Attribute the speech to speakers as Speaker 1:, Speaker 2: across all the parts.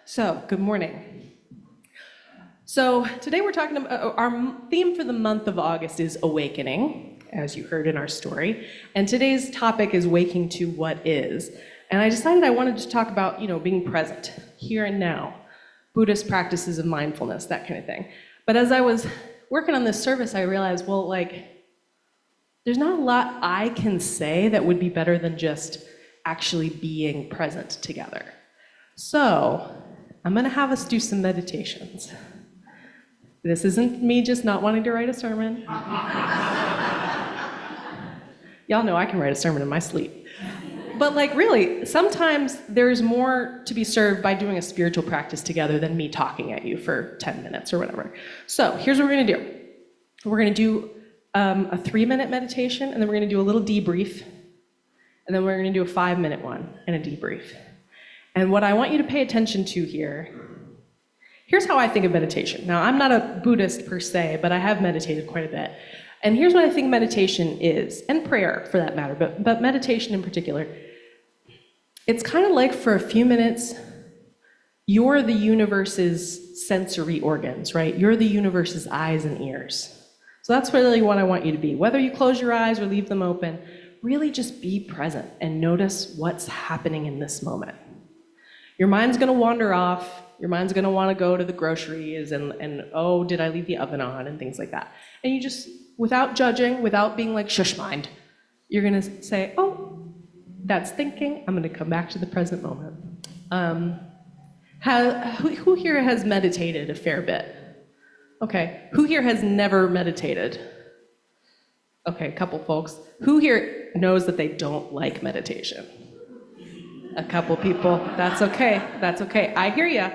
Speaker 1: So, good morning. So, today we're talking about our theme for the month of August is awakening, as you heard in our story. And today's topic is waking to what is. And I decided I wanted to talk about, being present, here and now, Buddhist practices of mindfulness, that kind of thing. But as I was working on this service, I realized, there's not a lot I can say that would be better than just actually being present together. So, I'm going to have us do some meditations. This isn't me just not wanting to write a sermon. Y'all know I can write a sermon in my sleep. But really, sometimes there's more to be served by doing a spiritual practice together than me talking at you for 10 minutes or whatever. So here's what we're going to do. We're going to do a 3-minute meditation, and then we're going to do a little debrief, and then we're going to do a 5-minute one and a debrief. And what I want you to pay attention to here's how I think of meditation. Now, I'm not a Buddhist per se, but I have meditated quite a bit. And here's what I think meditation is, and prayer for that matter, but meditation in particular. It's kind of like for a few minutes, you're the universe's sensory organs, right? You're the universe's eyes and ears. So that's really what I want you to be. Whether you close your eyes or leave them open, really just be present and notice what's happening in this moment. Your mind's going to wander off. Your mind's going to want to go to the groceries and oh, did I leave the oven on, and things like that. And you just, without judging, without being like, shush mind, you're going to say, oh, that's thinking. I'm going to come back to the present moment. Who here has meditated a fair bit? Okay. Who here has never meditated? Okay, a couple folks. Who here knows that they don't like meditation? A couple people. That's okay. That's okay. I hear ya.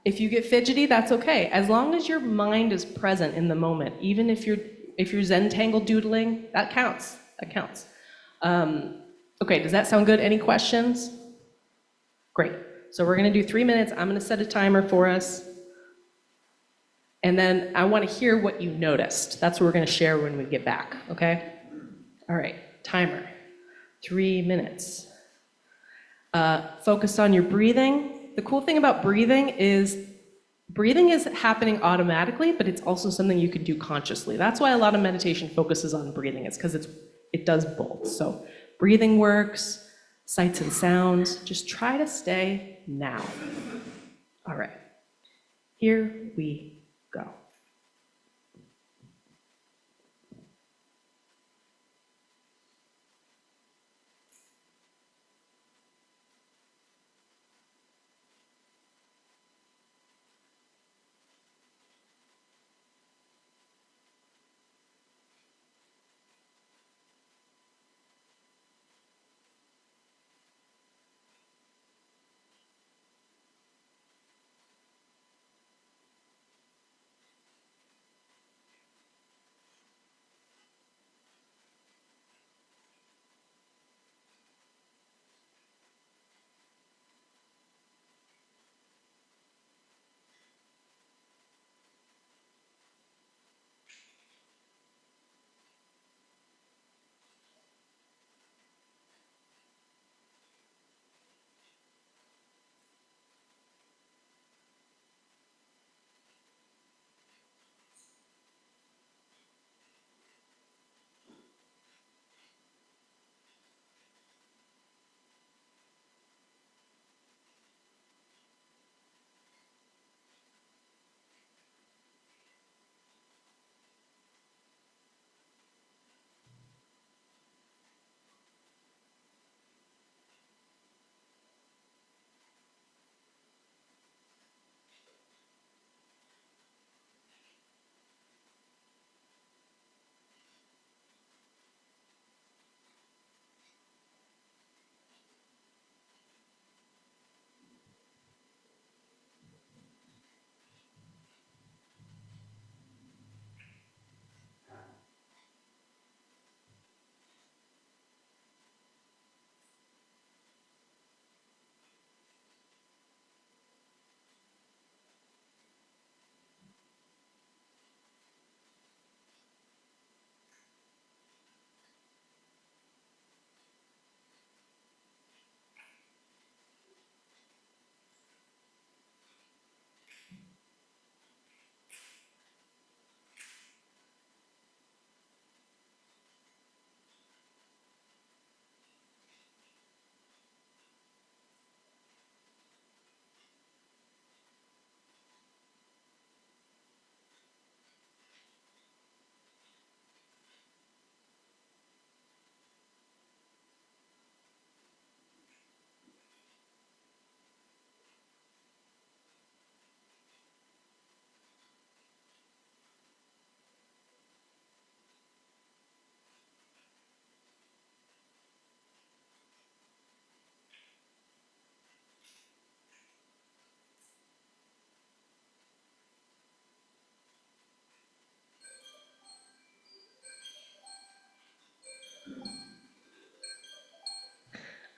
Speaker 1: If you get fidgety, that's okay. As long as your mind is present in the moment, even if you're Zen-tangle doodling, that counts. That counts. Okay, does that sound good? Any questions? Great. So we're going to do 3 minutes. I'm going to set a timer for us. And then I want to hear what you noticed. That's what we're going to share when we get back, okay? All right, timer. 3 minutes. Focus on your breathing. The cool thing about breathing is happening automatically, but it's also something you can do consciously. That's why a lot of meditation focuses on breathing. It's because it does both. So breathing works, sights and sounds. Just try to stay now. All right, here we go.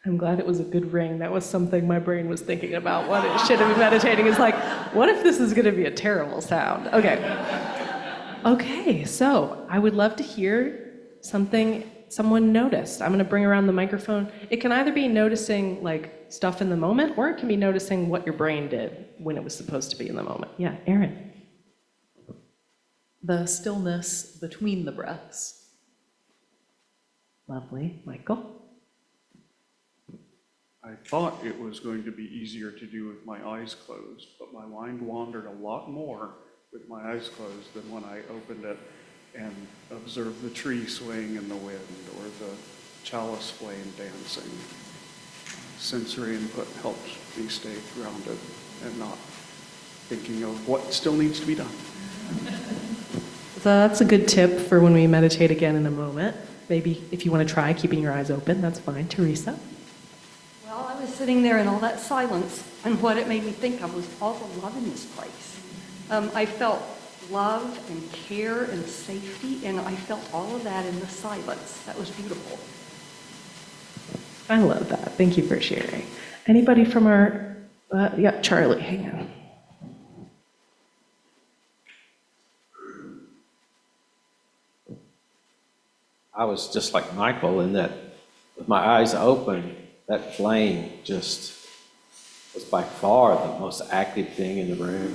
Speaker 1: I'm glad it was a good ring. That was something my brain was thinking about. What it should have been meditating is like, what if this is going to be a terrible sound? Okay. Okay, so I would love to hear something someone noticed. I'm going to bring around the microphone. It can either be noticing like stuff in the moment, or it can be noticing what your brain did when it was supposed to be in the moment. Yeah, Erin.
Speaker 2: The stillness between the breaths.
Speaker 1: Lovely. Michael.
Speaker 3: I thought it was going to be easier to do with my eyes closed, but my mind wandered a lot more with my eyes closed than when I opened it and observed the tree swaying in the wind or the chalice flame dancing. Sensory input helps me stay grounded and not thinking of what still needs to be done.
Speaker 1: So that's a good tip for when we meditate again in a moment. Maybe if you want to try keeping your eyes open, that's fine. Teresa?
Speaker 4: Well, I was sitting there in all that silence, and what it made me think of was all the love in this place. I felt love and care and safety, and I felt all of that in the silence. That was beautiful.
Speaker 1: I love that. Thank you for sharing. Anybody from our, yeah, Charlie, hang on.
Speaker 5: I was just like Michael in that with my eyes open, that flame just was by far the most active thing in the room.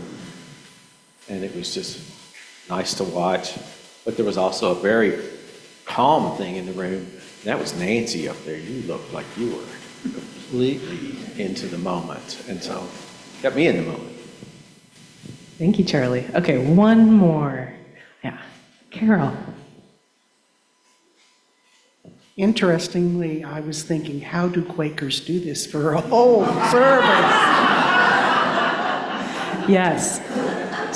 Speaker 5: And it was just nice to watch. But there was also a very calm thing in the room. And that was Nancy up there. You looked like you were completely into the moment. And so it kept me in the moment.
Speaker 1: Thank you, Charlie. Okay, one more. Yeah, Carol.
Speaker 6: Interestingly, I was thinking, how do Quakers do this for a whole service?
Speaker 1: Yes.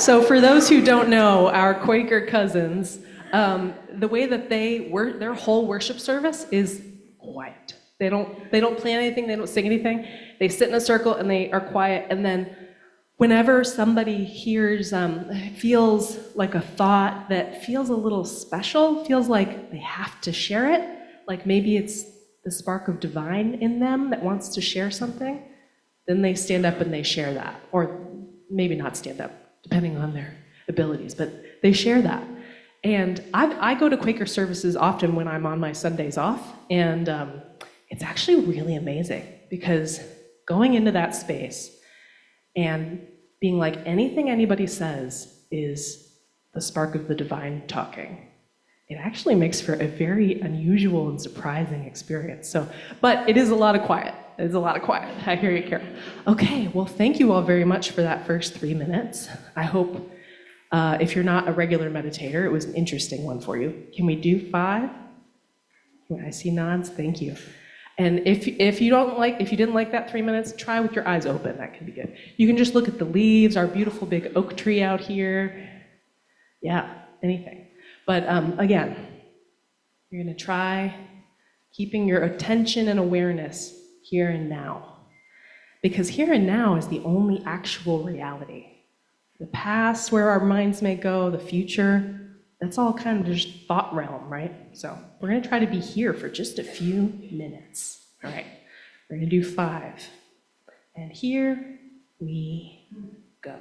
Speaker 1: So for those who don't know, our Quaker cousins, the way that they work, their whole worship service is quiet. They don't plan anything. They don't sing anything. They sit in a circle and they are quiet. And then whenever somebody hears, feels like a thought that feels a little special, feels like they have to share it, like maybe it's the spark of divine in them that wants to share something, then they stand up and they share that. Or maybe not stand up, depending on their abilities, but they share that. And I go to Quaker services often when I'm on my Sundays off, and it's actually really amazing because going into that space and being like anything anybody says is the spark of the divine talking. It actually makes for a very unusual and surprising experience. So, but it is a lot of quiet. It is a lot of quiet. I hear you, Carol. Okay, well, thank you all very much for that first 3 minutes. I hope if you're not a regular meditator, it was an interesting one for you. Can we do 5? I see nods. Thank you. And if you didn't like that 3 minutes, try with your eyes open. That could be good. You can just look at the leaves, our beautiful big oak tree out here. Yeah, anything. But again, you're going to try keeping your attention and awareness here and now. Because here and now is the only actual reality. The past, where our minds may go, the future, that's all kind of just thought realm, right? So we're going to try to be here for just a few minutes. All right, we're going to do 5. And here we go.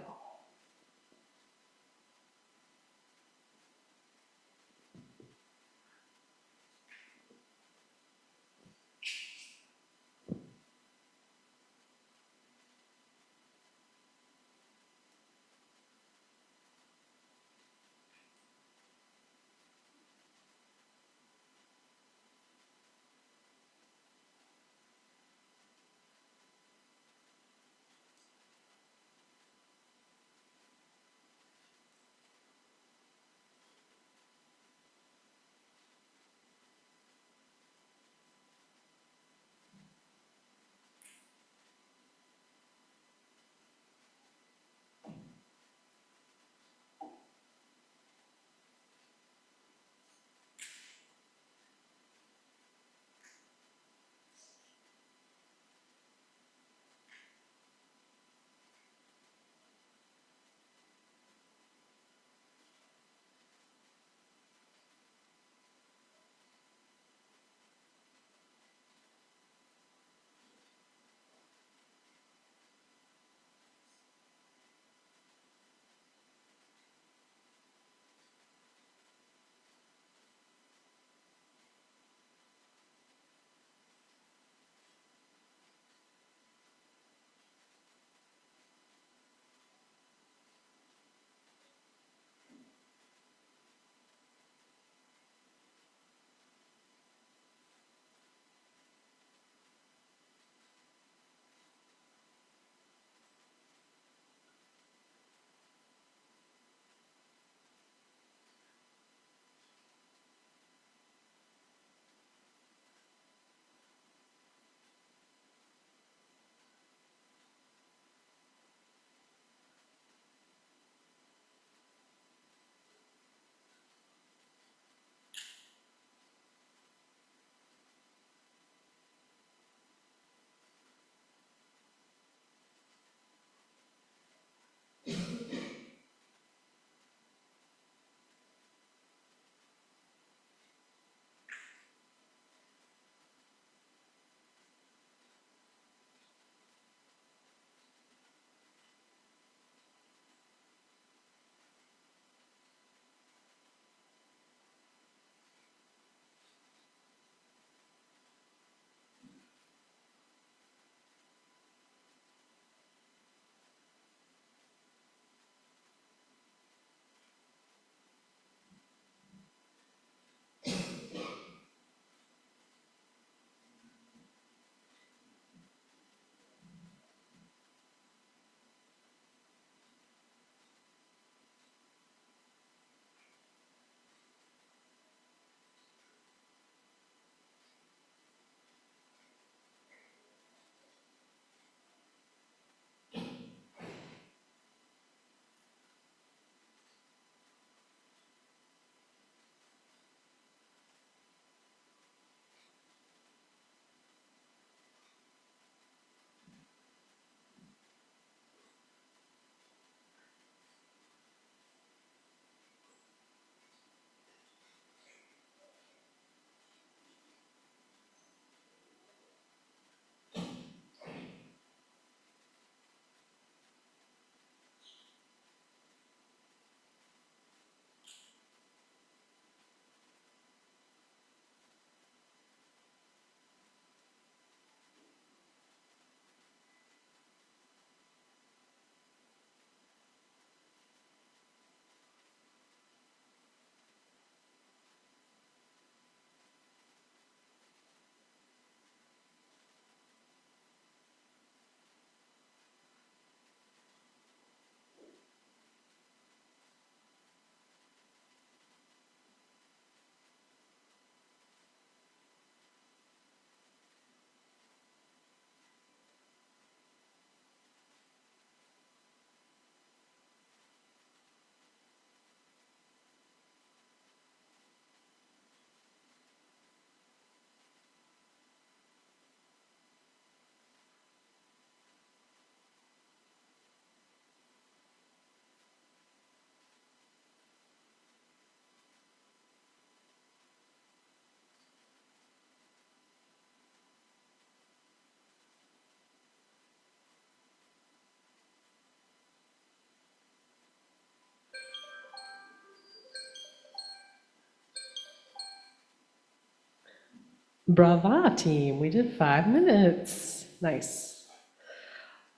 Speaker 1: Brava, team. We did 5 minutes. Nice.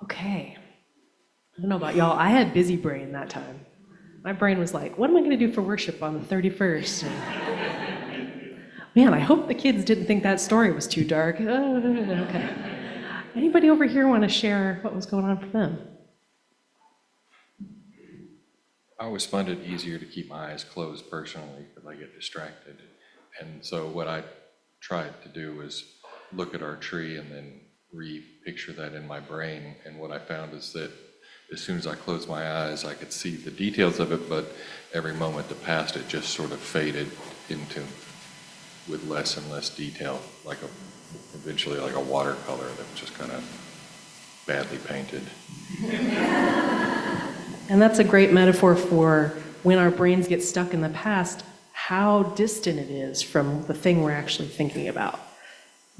Speaker 1: Okay. I don't know about y'all. I had busy brain that time. My brain was like, what am I going to do for worship on the 31st? Man, I hope the kids didn't think that story was too dark. Okay. Anybody over here want to share what was going on for them?
Speaker 7: I always find it easier to keep my eyes closed personally because I get distracted. And so what I tried to do was look at our tree and then re-picture that in my brain. And what I found is that as soon as I closed my eyes, I could see the details of it, but every moment that passed, it just sort of faded into with less and less detail, eventually like a watercolor that was just kind of badly painted.
Speaker 1: And that's a great metaphor for when our brains get stuck in the past, how distant it is from the thing we're actually thinking about.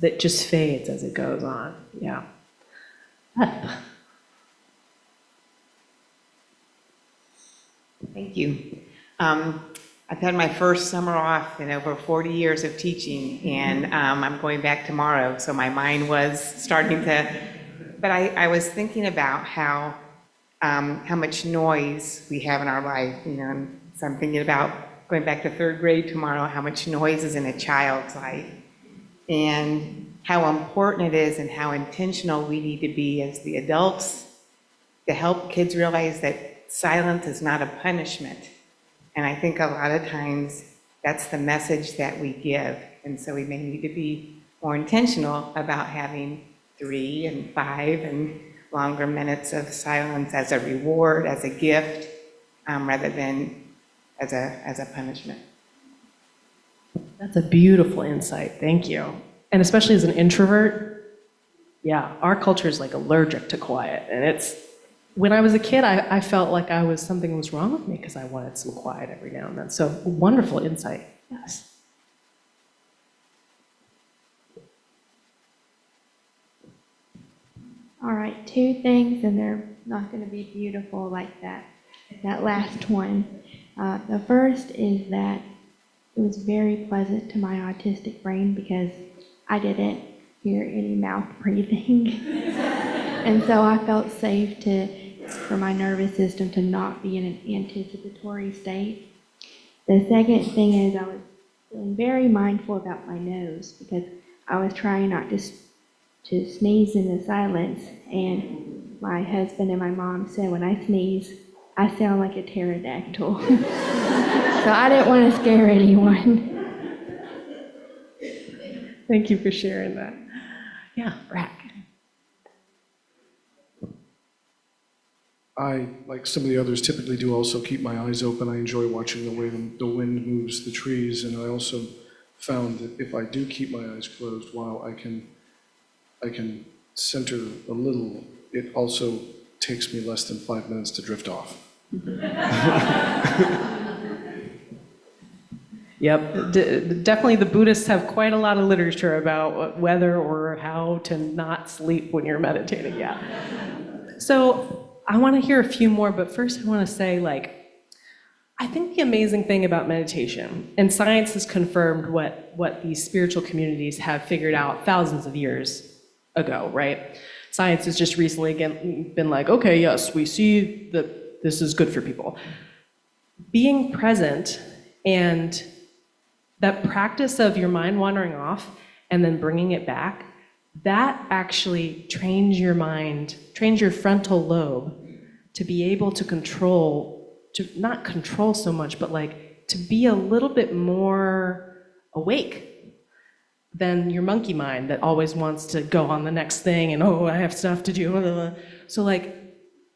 Speaker 1: That just fades as it goes on. Yeah.
Speaker 8: Thank you. I've had my first summer off in over 40 years of teaching, and I'm going back tomorrow, so my mind was starting to, but I was thinking about how much noise we have in our life, so I'm thinking about going back to 3rd grade tomorrow, how much noise is in a child's life, and how important it is and how intentional we need to be as the adults to help kids realize that silence is not a punishment. And I think a lot of times that's the message that we give. And so we may need to be more intentional about having 3 and 5 and longer minutes of silence as a reward, as a gift, rather than as a punishment.
Speaker 1: That's a beautiful insight. Thank you. And especially as an introvert, yeah, our culture is like allergic to quiet. And when I was a kid, I felt like something was wrong with me because I wanted some quiet every now and then. So wonderful insight. Yes.
Speaker 9: All right, 2 things, and they're not going to be beautiful like that last one. The first is that it was very pleasant to my autistic brain because I didn't hear any mouth breathing. And so I felt safe for my nervous system to not be in an anticipatory state. The second thing is I was feeling very mindful about my nose because I was trying not to sneeze in the silence, and my husband and my mom said when I sneeze, I sound like a pterodactyl. So I didn't want to scare anyone.
Speaker 1: Thank you for sharing that. Yeah, Brack.
Speaker 10: I, like some of the others, typically do also keep my eyes open. I enjoy watching the way the wind moves the trees, and I also found that if I do keep my eyes closed, while I can center a little, it also takes me less than 5 minutes to drift off.
Speaker 1: Yep, definitely the Buddhists have quite a lot of literature about whether or how to not sleep when you're meditating, yeah. So I want to hear a few more, but first I want to say, I think the amazing thing about meditation, and science has confirmed what these spiritual communities have figured out thousands of years ago, right? Science has just recently again been like, okay, yes, we see that this is good for people. Being present and that practice of your mind wandering off and then bringing it back, that actually trains your mind, trains your frontal lobe to be able to not control so much, but to be a little bit more awake than your monkey mind that always wants to go on the next thing and, oh, I have stuff to do. So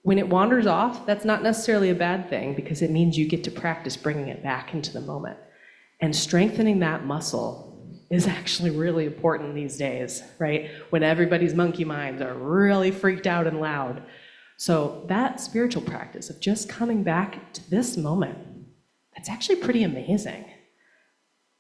Speaker 1: when it wanders off, that's not necessarily a bad thing because it means you get to practice bringing it back into the moment. And strengthening that muscle is actually really important these days, right? When everybody's monkey minds are really freaked out and loud. So that spiritual practice of just coming back to this moment, that's actually pretty amazing.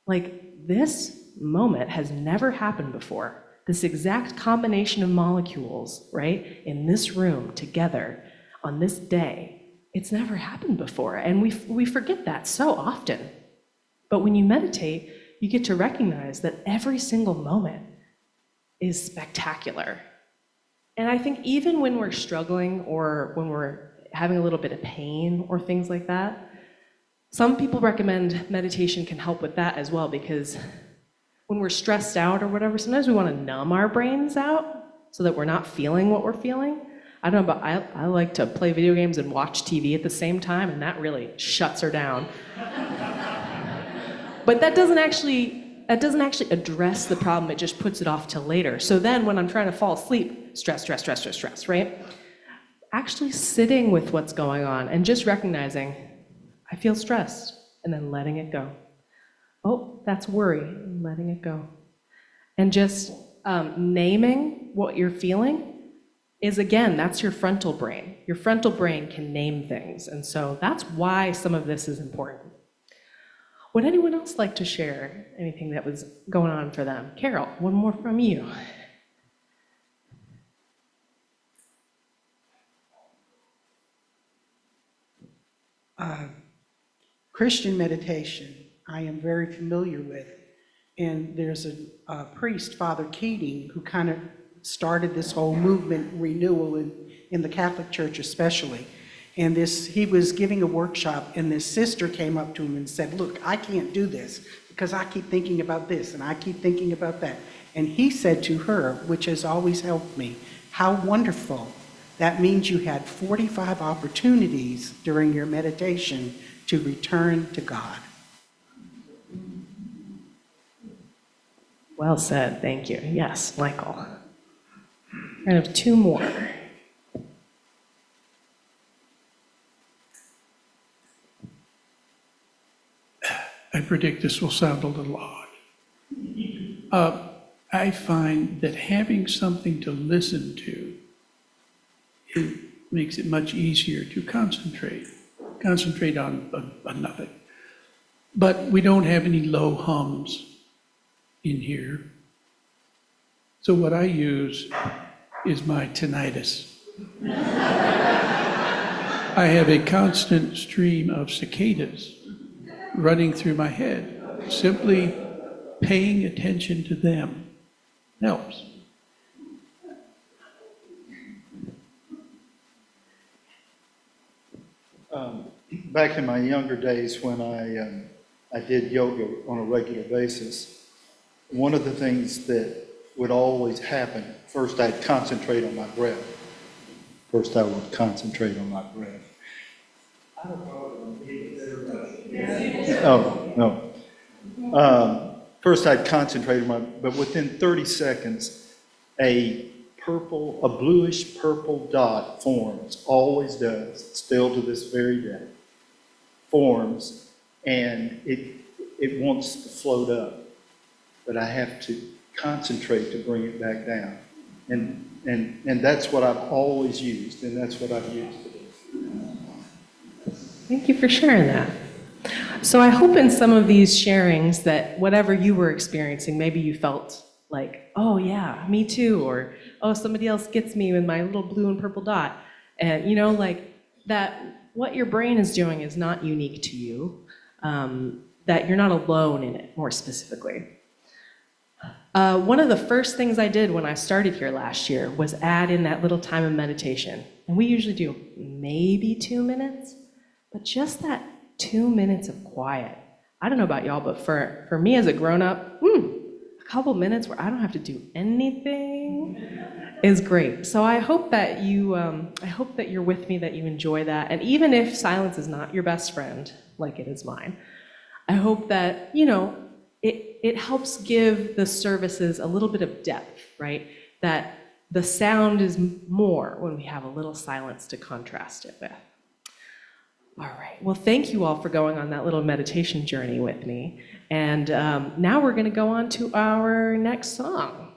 Speaker 1: This moment has never happened before. This exact combination of molecules, right, in this room together on this day, it's never happened before. And we forget that so often. But when you meditate, you get to recognize that every single moment is spectacular. And I think even when we're struggling or when we're having a little bit of pain or things like that, some people recommend meditation can help with that as well, because when we're stressed out or whatever, sometimes we want to numb our brains out so that we're not feeling what we're feeling. I don't know, but I like to play video games and watch TV at the same time, and that really shuts her down. But that doesn't actually address the problem, it just puts it off till later. So then when I'm trying to fall asleep, stress, right? Actually sitting with what's going on and just recognizing, I feel stressed, and then letting it go. Oh, that's worry, and letting it go. And just naming what you're feeling is, again, that's your frontal brain. Your frontal brain can name things, and so that's why some of this is important. Would anyone else like to share anything that was going on for them? Carol, one more from you.
Speaker 6: Christian meditation, I am very familiar with. And there's a priest, Father Keating, who kind of started this whole movement, renewal in the Catholic Church especially. And he was giving a workshop, and this sister came up to him and said, look, I can't do this because I keep thinking about this and I keep thinking about that. And he said to her, which has always helped me, how wonderful. That means you had 45 opportunities during your meditation to return to God.
Speaker 1: Well said, thank you. Yes, Michael. I have two more.
Speaker 11: I predict this will sound a little odd. I find that having something to listen to, it makes it much easier to concentrate on nothing. But we don't have any low hums in here. So what I use is my tinnitus. I have a constant stream of cicadas running through my head. Simply paying attention to them helps.
Speaker 12: Back in my younger days when I did yoga on a regular basis, one of the things that would always happen, first I'd concentrate on my breath. First I would concentrate on my breath. Oh, no. First I'd concentrate on but within 30 seconds, a bluish purple dot forms, always does, still to this very day, forms, and it wants to float up, but I have to concentrate to bring it back down. And that's what I've always used, and that's what I've used today.
Speaker 1: Thank you for sharing that. So I hope in some of these sharings that whatever you were experiencing, maybe you felt like, oh yeah, me too, or oh, somebody else gets me with my little blue and purple dot. And like that what your brain is doing is not unique to you, that you're not alone in it, more specifically. One of the first things I did when I started here last year was add in that little time of meditation. And we usually do maybe 2 minutes, but just that 2 minutes of quiet. I don't know about y'all, but for me as a grown-up, a couple minutes where I don't have to do anything is great. So I hope that you're with me, that you enjoy that. And even if silence is not your best friend, like it is mine, I hope that, it helps give the services a little bit of depth, right? That the sound is more when we have a little silence to contrast it with. All right, well, thank you all for going on that little meditation journey with me. And now we're gonna go on to our next song.